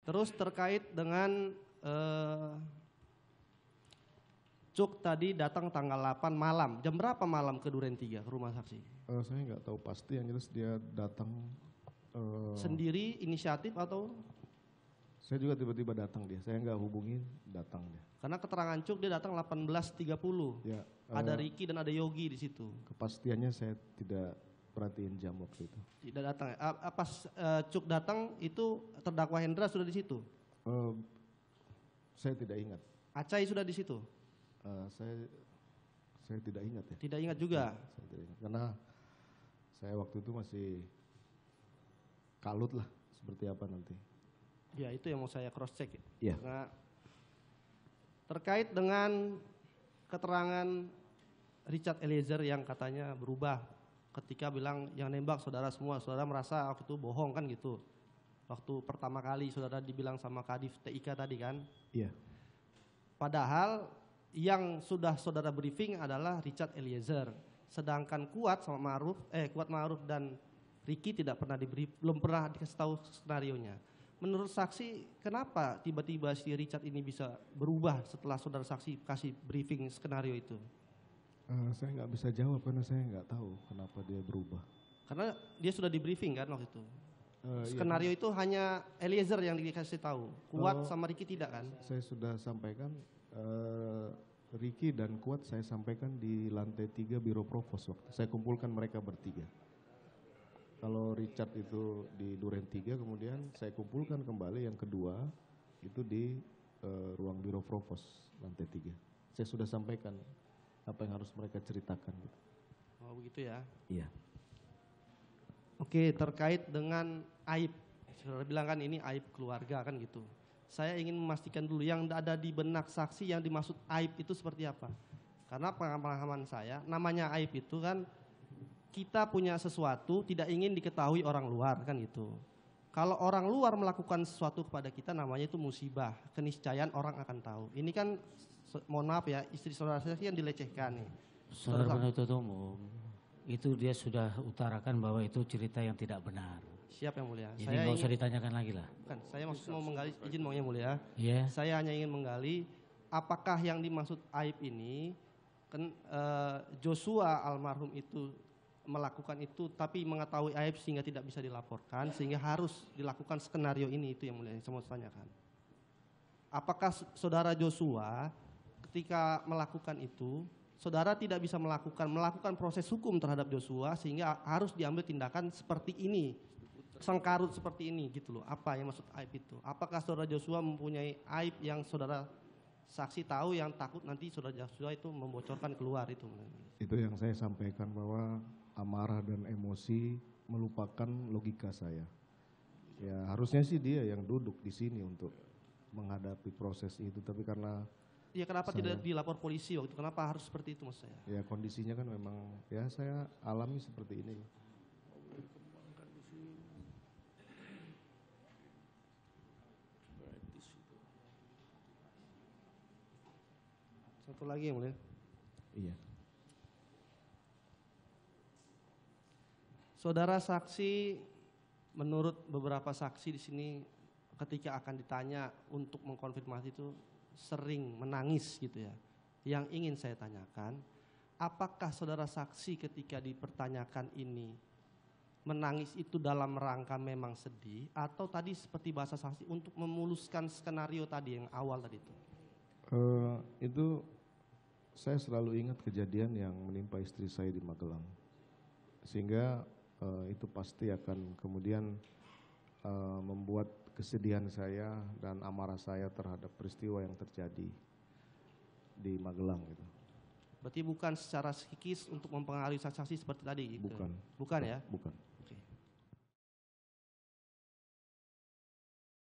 Terus terkait dengan Cuk tadi datang tanggal 8 malam. Jam berapa malam ke Duren 3 ke rumah saksi? Saya nggak tahu pasti, yang jelas dia datang. Sendiri inisiatif atau? Saya juga tiba-tiba datang dia, saya nggak hubungin, datang dia. Karena keterangan Cuk dia datang 18.30. Ya, ada Ricky dan ada Yogi di situ. Kepastiannya saya tidak perhatiin jam waktu itu. Tidak datang. Pas Cuk datang itu terdakwa Hendra sudah di situ? Saya tidak ingat. Acai sudah di situ? Saya tidak ingat ya. Tidak ingat juga? Saya tidak ingat, karena saya waktu itu masih kalut lah seperti apa nanti. Ya itu yang mau saya cross check. Ya. Karena terkait dengan keterangan Richard Eliezer yang katanya berubah ketika bilang yang nembak saudara semua, saudara merasa waktu itu bohong kan gitu. Waktu pertama kali saudara dibilang sama Kadif TIK tadi kan? Iya. Padahal yang sudah saudara briefing adalah Richard Eliezer, sedangkan Kuat Ma'ruf dan Ricky tidak pernah belum pernah dikasih tahu skenarionya. Menurut saksi, kenapa tiba-tiba si Richard ini bisa berubah setelah saudara saksi kasih briefing skenario itu? Saya nggak bisa jawab karena saya nggak tahu kenapa dia berubah. Karena dia sudah di briefing kan waktu itu. Skenario itu hanya Eliezer yang dikasih tahu, Kuat sama Ricky tidak kan? Saya sudah sampaikan, Ricky dan Kuat saya sampaikan di lantai 3 Biro Provos waktu. Saya kumpulkan mereka bertiga. Kalau Richard itu di Duren 3, kemudian saya kumpulkan kembali yang kedua itu di ruang Biro Provos lantai 3. Saya sudah sampaikan apa yang harus mereka ceritakan. Oh begitu ya? Iya. Oke, terkait dengan aib, saudara bilang kan ini aib keluarga kan gitu. Saya ingin memastikan dulu yang ada di benak saksi yang dimaksud aib itu seperti apa. Karena pengalaman saya, namanya aib itu kan kita punya sesuatu tidak ingin diketahui orang luar kan gitu. Kalau orang luar melakukan sesuatu kepada kita namanya itu musibah, keniscayaan orang akan tahu. Ini kan mohon maaf ya, istri saudara saya yang dilecehkan nih. Saudara penuntut umum, itu dia sudah utarakan bahwa itu cerita yang tidak benar. Siap yang mulia. Jadi nggak usah ditanyakan lagi lah. Bukan, saya maksud mau menggali, izin mau yang mulia. Iya. Saya hanya ingin menggali apakah yang dimaksud aib ini kan Joshua almarhum itu melakukan itu tapi mengetahui aib sehingga tidak bisa dilaporkan sehingga harus dilakukan skenario ini, itu yang mulia yang saya mau tanyakan. Apakah saudara Joshua ketika melakukan itu saudara tidak bisa melakukan proses hukum terhadap Joshua sehingga harus diambil tindakan seperti ini, sengkarut seperti ini gitu loh. Apa yang maksud aib itu? Apakah saudara Joshua mempunyai aib yang saudara saksi tahu yang takut nanti saudara Joshua itu membocorkan keluar itu? Itu yang saya sampaikan bahwa amarah dan emosi melupakan logika saya. Ya harusnya sih dia yang duduk di sini untuk menghadapi proses itu, tapi karena ya kenapa tidak dilapor polisi waktu itu? Kenapa harus seperti itu maksud saya? Ya kondisinya kan memang ya saya alami seperti ini. Satu lagi yang mulia. Iya. Saudara saksi, menurut beberapa saksi di sini ketika akan ditanya untuk mengkonfirmasi itu sering menangis gitu ya. Yang ingin saya tanyakan, apakah saudara saksi ketika dipertanyakan ini menangis itu dalam rangka memang sedih atau tadi seperti bahasa saksi untuk memuluskan skenario tadi yang awal tadi itu? Itu saya selalu ingat kejadian yang menimpa istri saya di Magelang. Sehingga itu pasti akan kemudian membuat kesedihan saya dan amarah saya terhadap peristiwa yang terjadi di Magelang gitu. Berarti bukan secara psikis untuk mempengaruhi saksi seperti tadi gitu? Bukan. Bukan ya? Bukan.